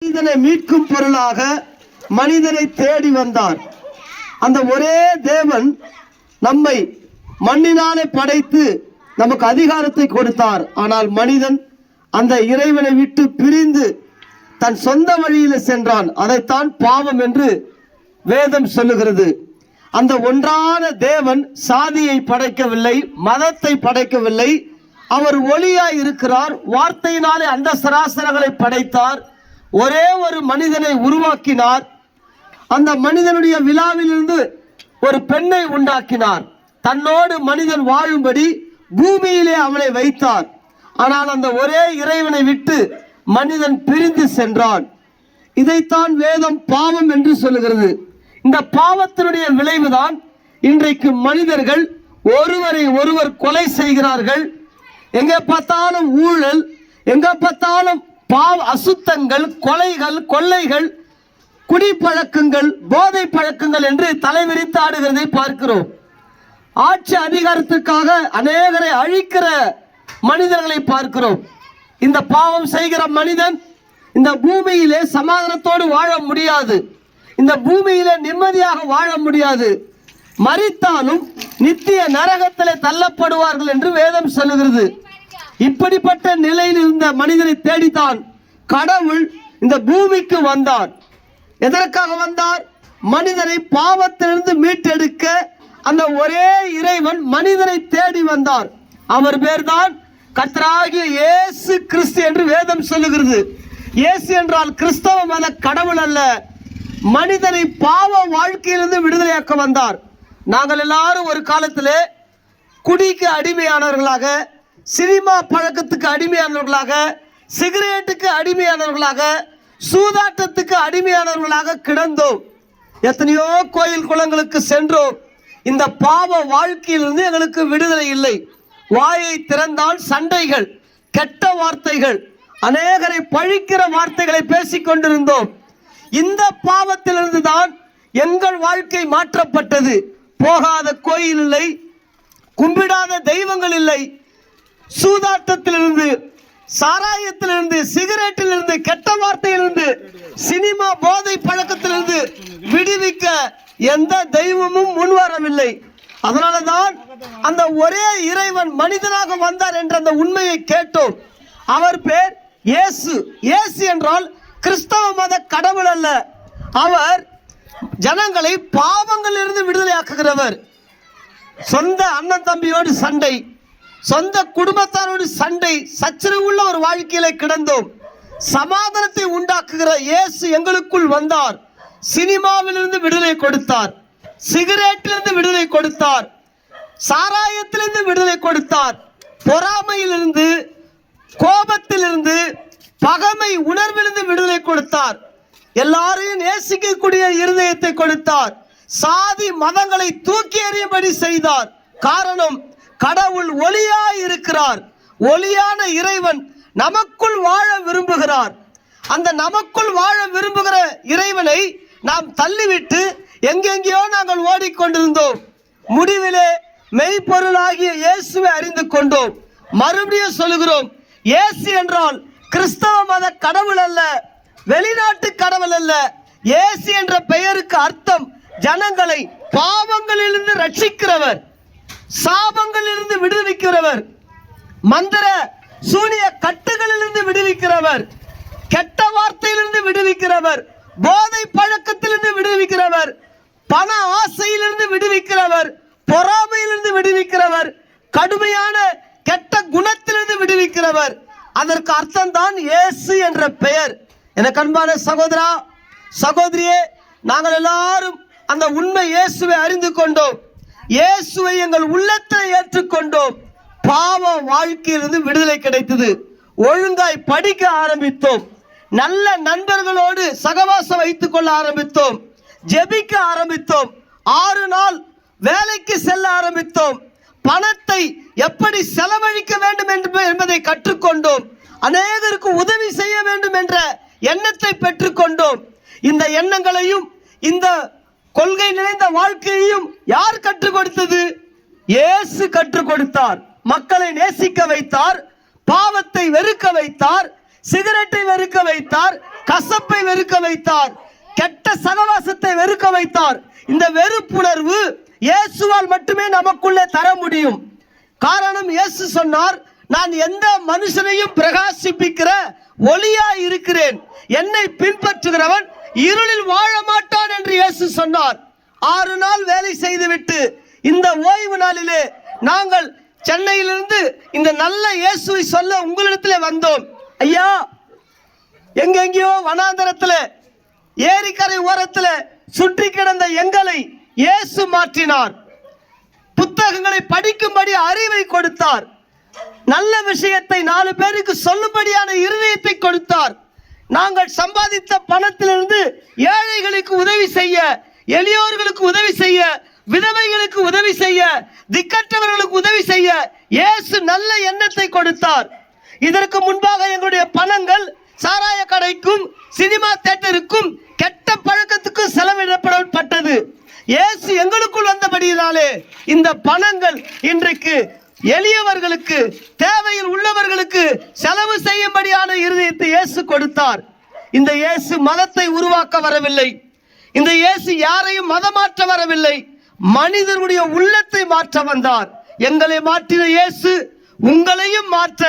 மனிதனை மீட்கும் பொருளாக மனிதனை தேடி வந்தார். அந்த ஒரே தேவன் நம்மை மண்ணினாலே படைத்து நமக்கு அதிகாரத்தை கொடுத்தார். ஆனால் மனிதன் அந்த இறைவனை விட்டு பிரிந்து தன் சொந்த வழியில் சென்றான். அதைத்தான் பாவம் என்று வேதம் சொல்லுகிறது. அந்த ஒன்றான தேவன் சாதியை படைக்கவில்லை, மதத்தை படைக்கவில்லை. அவர் ஒளியாய் இருக்கிறார். வார்த்தையினாலே அந்த சராசரங்களை படைத்தார். ஒரே ஒரு மனிதனை உருவாக்கினார். அந்த மனிதனுடைய விழாவிலிருந்து ஒரு பெண்ணை உண்டாக்கினார். தன்னோடு மனிதன் வாழும்படி பூமியிலே அவனை வைத்தார். ஆனால் அந்த ஒரே இறைவனை விட்டு மனிதன் பிரிந்து சென்றான். இதைத்தான் வேதம் பாவம் என்று சொல்லுகிறது. இந்த பாவத்தினுடைய விளைவுதான் இன்றைக்கு மனிதர்கள் ஒருவரை ஒருவர் கொலை செய்கிறார்கள். எங்கே பார்த்தாலும் ஊழல், எங்கே பார்த்தாலும் அசுத்தங்கள், கொலைகள், கொள்ளைகள், குடிப்பழக்கங்கள், போதை பழக்கங்கள் என்று தலைவிரித்து ஆடுகிறதை பார்க்கிறோம். ஆட்சி அதிகாரத்துக்காக அநேகரை அழிக்கிற மனிதர்களை பார்க்கிறோம். இந்த பாவம் செய்கிற மனிதன் இந்த பூமியிலே சமாதானத்தோடு வாழ முடியாது. இந்த பூமியிலே நிம்மதியாக வாழ முடியாது. மரித்தாலும் நித்திய நரகத்திலே தள்ளப்படுவார்கள் என்று வேதம் சொல்லுகிறது. இப்படிப்பட்ட நிலையில் இருந்த மனிதனை தேடித்தான் கடவுள் இந்த பூமிக்கு வந்தார். எதற்காக வந்தார்? மனிதனை பாவத்திலிருந்து மீட்டெடுக்க அந்த ஒரே இறைவன் மனிதனை தேடி வந்தார். அவர் பேர்தான் கர்த்தராகிய இயேசு கிறிஸ்து என்று வேதம் சொல்லுகிறது. இயேசு என்றால் கிறிஸ்தவ மத கடவுள் அல்ல. மனிதனை பாவ வாழ்க்கையிலிருந்து விடுதலையாக்க வந்தார். நாங்கள் எல்லாரும் ஒரு காலத்திலே குடிக்கு அடிமையானவர்களாக, சினிமா பழக்கத்துக்கு அடிமையானவர்களாக, சிகரெட்டுக்கு அடிமையானவர்களாக, சூதாட்டத்துக்கு அடிமையானவர்களாக கிடந்தோம். எத்தனையோ கோயில் குளங்களுக்கு சென்றோம். இந்த பாவ வாழ்க்கையிலிருந்து எங்களுக்கு விடுதலை இல்லை. வாயை திறந்தால் சண்டைகள், கெட்ட வார்த்தைகள், அநேகரை பழிக்கிற வார்த்தைகளை பேசிக் கொண்டிருந்தோம். இந்த பாவத்திலிருந்து தான் எங்கள் வாழ்க்கை மாற்றப்பட்டது. போகாத கோயில் இல்லை, கும்பிடாத தெய்வங்கள் இல்லை. சூதாட்டத்திலிருந்து, சாராயத்திலிருந்து, சிகரெட்டிலிருந்து, கெட்ட வார்த்தையிலிருந்து, சினிமா போதை பழக்கத்திலிருந்து விடுவிக்க எந்த தெய்வமும் முன்வரவில்லை. அதனாலதான் அந்த ஒரே இறைவன் மனிதனாக வந்தார் என்ற அந்த உண்மையை கேட்டோம். அவர் பேர் இயேசு. இயேசு என்றால் கிறிஸ்தவ மத கடவுள் அல்ல. அவர் ஜனங்களை பாவங்களிலிருந்து விடுதலையாக்குகிறவர். சொந்த அண்ணன் தம்பியோடு சண்டை, சொந்த குடும்பத்தாரோடு சண்டை, சச்சரவுள்ள ஒரு வாழ்க்கையில கிடந்தோம். சமாதானத்தை உண்டாக்குகிற இயேசு எங்களுக்குள் வந்தார். சினிமாவிலிருந்து விடுதலை கொடுத்தார், சிகரெட்டிலிருந்து விடுதலை கொடுத்தார், சாராயத்திலிருந்து விடுதலை கொடுத்தார், பொறாமையிலிருந்து, கோபத்திலிருந்து, பகைமை உணர்விலிருந்து விடுதலை கொடுத்தார். எல்லாரையும் நேசிக்கக்கூடிய இருதயத்தை கொடுத்தார். சாதி மதங்களை தூக்கி எறியும்படி செய்தார். காரணம், கடவுள் ஒளியாய் இருக்கிறார். ஒளியான இறைவன் நமக்குள் வாழ விரும்புகிறார். அந்த நமக்குள் வாழ விரும்புகிற இறைவனை நாம் தள்ளிவிட்டு எங்கெங்கேயோ நாங்கள் ஓடிக்கொண்டிருந்தோம். முடிவிலே மெய்ப்பொருளாகிய இயேசுவை அறிந்து கொண்டோம். மறுபடியும் சொல்லுகிறோம், இயேசு என்றால் கிறிஸ்தவ மத கடவுள் அல்ல, வெளிநாட்டு கடவுள் அல்ல. இயேசு என்ற பெயருக்கு அர்த்தம் ஜனங்களை பாவங்களிலிருந்து ரட்சிக்கிறவர், சாபங்களிலிருந்து விடுவிக்கிறவர், மந்திர சூனிய கட்டுகளிலிருந்து விடுவிக்கிறவர், கெட்ட வார்த்தையிலிருந்து விடுவிக்கிறவர், போதை பழக்கத்திலிருந்து விடுவிக்கிறவர், பண ஆசையிலிருந்து விடுவிக்கிறவர், பொறாமையிலிருந்து விடுவிக்கிறவர், கடுமையான கெட்ட குணத்திலிருந்து விடுவிக்கிறவர். அதற்கு அர்த்தம் தான் இயேசு என்ற பெயர். எனக்கு அன்பான சகோதரா, சகோதரியே, நாங்கள் எல்லாரும் அந்த உண்மை இயேசுவை அறிந்து கொண்டோம். இயேசுவை எங்கள் உள்ளத்தை ஏற்றுக்கொண்டோம். பாவ வாழ்க்கையிலிருந்து விடுதலை கிடைத்தது. ஒழுங்காய் படிக்க ஆரம்பித்தோம். நல்ல நண்பர்களோடு சகவாசம் வைத்துக் கொள்ள ஆரம்பித்தோம். ஜெபிக்க ஆரம்பித்தோம். 6 நாள் வேலைக்கு செல்ல ஆரம்பித்தோம். பணத்தை எப்படி செலவழிக்க வேண்டும் என்பதை கற்றுக்கொண்டோம். அநேகருக்கு உதவி செய்ய வேண்டும் என்ற எண்ணத்தை பெற்றுக்கொண்டோம். இந்த எண்ணங்களையும் இந்த கொள்கை நிறைந்த வாழ்க்கையையும் யார் கற்றுக் கொடுத்தது? இயேசு கற்றுக் கொடுத்தார். மக்களை நேசிக்க வைத்தார், பாவத்தை வெறுக்க வைத்தார், சிகரெட்டை வெறுக்க வைத்தார், கசப்பை வெறுக்க வைத்தார், கெட்ட சகவாசத்தை வெறுக்க வைத்தார். இந்த வெறுப்புணர்வு இயேசுவால் மட்டுமே நமக்குள்ளே தர முடியும். காரணம், இயேசு சொன்னார், நான் எந்த மனுஷனையும் பிரகாசிப்பிக்கிற ஒளியாய் இருக்கிறேன், என்னை பின்பற்றுகிறவன் இருளில் வாழ மாட்டான் என்று இயேசு சொன்னார். 6 நாள் வேலை செய்துவிட்டு இந்த ஓய்வு நாளிலே நாங்கள் சென்னையிலிருந்து இந்த நல்ல இயேசுவை சொல்ல உங்களிடத்தில் வந்தோம். ஐயா, எங்கெங்கயோ வனாந்தரத்தில் ஏரிக்கரை ஓரத்தில் சுற்றி கிடந்த எங்களை இயேசு மாற்றினார். புத்தகங்களை படிக்கும்படி அறிவை கொடுத்தார். நல்ல விஷயத்தை 4 பேருக்கு சொல்லும்படியான இருதயத்தை கொடுத்தார். நாங்கள் சம்பாதித்த பணத்திலிருந்து ஏழைகளுக்கு உதவி செய்ய, எளியோர்களுக்கு உதவி செய்ய, விதவைகளுக்கு உதவி செய்ய, திக்கற்றவர்களுக்கு உதவி செய்ய இயேசு நல்ல எண்ணத்தை கொடுத்தார். இதற்கு முன்பாக எங்களுடைய பணங்கள் சாராய கடைக்கும் சினிமா தியேட்டருக்கும் கெட்ட பழக்கத்துக்கும் செலவிடப்பட்டது. இயேசு எங்களுக்குள் வந்தபடியினாலே இந்த பணங்கள் இன்றைக்கு எளியவர்களுக்கு, தேவையில் உள்ளவர்களுக்கு செலவு செய்யும்படியான இருதயத்தை இயேசு கொடுத்தார். இந்த இயேசு மதத்தை உருவாக்க வரவில்லை. இந்த இயேசு யாரையும் மதமாற்ற வரவில்லை, மனிதனுடைய உள்ளத்தை மாற்ற வந்தார். எங்களை மாற்றின இயேசு உங்களையும் மாற்ற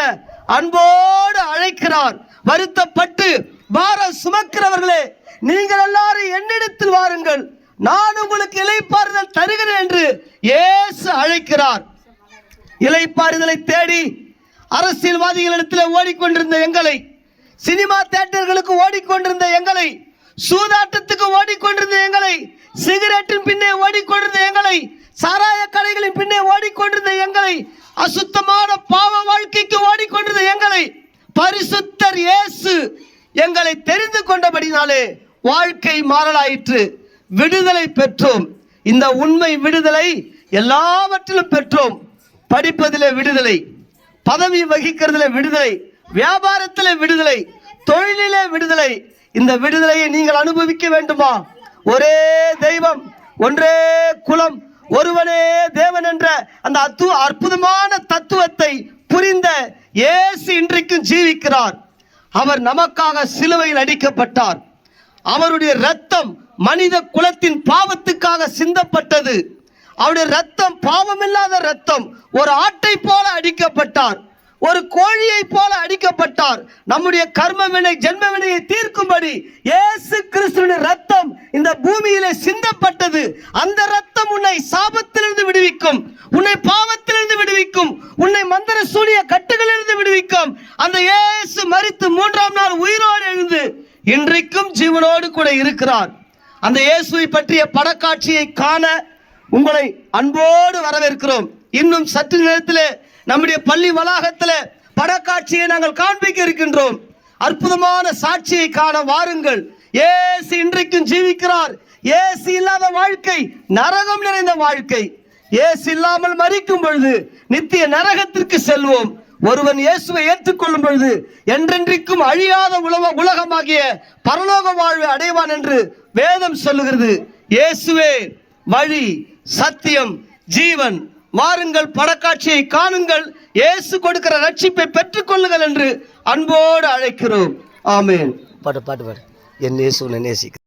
அன்போடு அழைக்கிறார். வருத்தப்பட்டு பாரம் சுமக்கிறவர்களே, நீங்கள் எல்லாரும் என்னிடத்தில் வாருங்கள், நான் உங்களுக்கு இளைப்பாறுதல் தருகிறேன் என்று இயேசு அழைக்கிறார். இளைப்பாறுதலை தேடி அரசியல்வாதிகளிடத்தில் ஓடிக்கொண்டிருந்த எங்களை, சினிமா தியேட்டர்களுக்கு ஓடிக்கொண்டிருந்த எங்களை, சூதாட்டத்துக்கு ஓடிக்கொண்டிருந்த எங்களை, சிகரெட்டின் பின்னே ஓடிக்கொண்டிருந்த எங்களை, சாராய கடைகளின் பின்னே ஓடிக்கொண்டிருந்த எங்களை, அசுத்தமான பாவ வாழ்க்கைக்கு ஓடிக்கொண்டிருந்த எங்களை பரிசுத்தர் இயேசு எங்களை தெரிந்து கொண்டபடினாலே வாழ்க்கை மாறலாயிற்று. விடுதலை பெற்றோம். இந்த உண்மை விடுதலை எல்லாவற்றிலும் பெற்றோம். படிப்பதிலே விடுதலை, பதவி வகிக்கிறதுல விடுதலை, வியாபாரத்திலே விடுதலை, தொழிலிலே விடுதலை. இந்த விடுதலையை நீங்கள் அனுபவிக்க வேண்டுமா? ஒரே தெய்வம், ஒன்றே குலம், ஒருவனே தேவன் என்ற அந்த அற்புதமான தத்துவத்தை புரிந்த இயேசு இன்றைக்கும் ஜீவிக்கிறார். அவர் நமக்காக சிலுவையில் அடிக்கப்பட்டார். அவருடைய இரத்தம் மனித குலத்தின் பாவத்துக்காக சிந்தப்பட்டது. அவருடைய ரத்தம் பாவமில்லாத ரத்தம். ஒரு ஆட்டை போல அடிக்கப்பட்டார், ஒரு கோழியை போல அடிக்கப்பட்டார். நம்முடைய கர்ம வினை, ஜென்ம வினையை தீர்க்கும்படி இயேசு கிறிஸ்துவின் ரத்தம் இந்த பூமியிலே சிந்தப்பட்டது. அந்த ரத்தம் உன்னை சாபத்திலிருந்து விடுவிக்கும், உன்னை பாவத்திலிருந்து விடுவிக்கும், உன்னை மந்திர சூனிய கட்டுகளிலிருந்து விடுவிக்கும். அந்த இயேசு மரித்து 3ஆம் நாள் உயிரோடு எழுந்து இன்றைக்கும் ஜீவனோடு கூட இருக்கிறார். அந்த இயேசுவை பற்றிய படக்காட்சியை காண உங்களை அன்போடு வரவேற்கிறோம். இன்னும் சற்று நேரத்தில் நம்முடைய பள்ளி வளாகத்தில் படக்காட்சியை நாங்கள் காண்பிக்க இருக்கின்றோம். அற்புதமான சாட்சியை காண வாருங்கள். இயேசு இன்றைக்கும் ஜீவிக்கிறார். இயேசு இல்லாத வாழ்க்கை நரகம் நிறைந்த வாழ்க்கை. இயேசு இல்லாமல் மரிக்கும் பொழுது நித்திய நரகத்திற்கு செல்வோம். ஒருவன் இயேசுவை ஏற்றுக்கொள்ளும் பொழுது என்றென்றைக்கும் அழியாத உலகமாகிய பரலோக வாழ்வை அடைவான் என்று வேதம் சொல்லுகிறது. இயேசுவே வழி, சத்தியம், ஜீவன். வாருங்கள், படக்காட்சியை காணுங்கள், இயேசு கொடுக்கிற ரட்சிப்பை பெற்றுக் கொள்ளுங்கள் என்று அன்போடு அழைக்கிறோம். ஆமென். பாட்டு பாடு. என் இயேசு நேசிக்கிறேன்.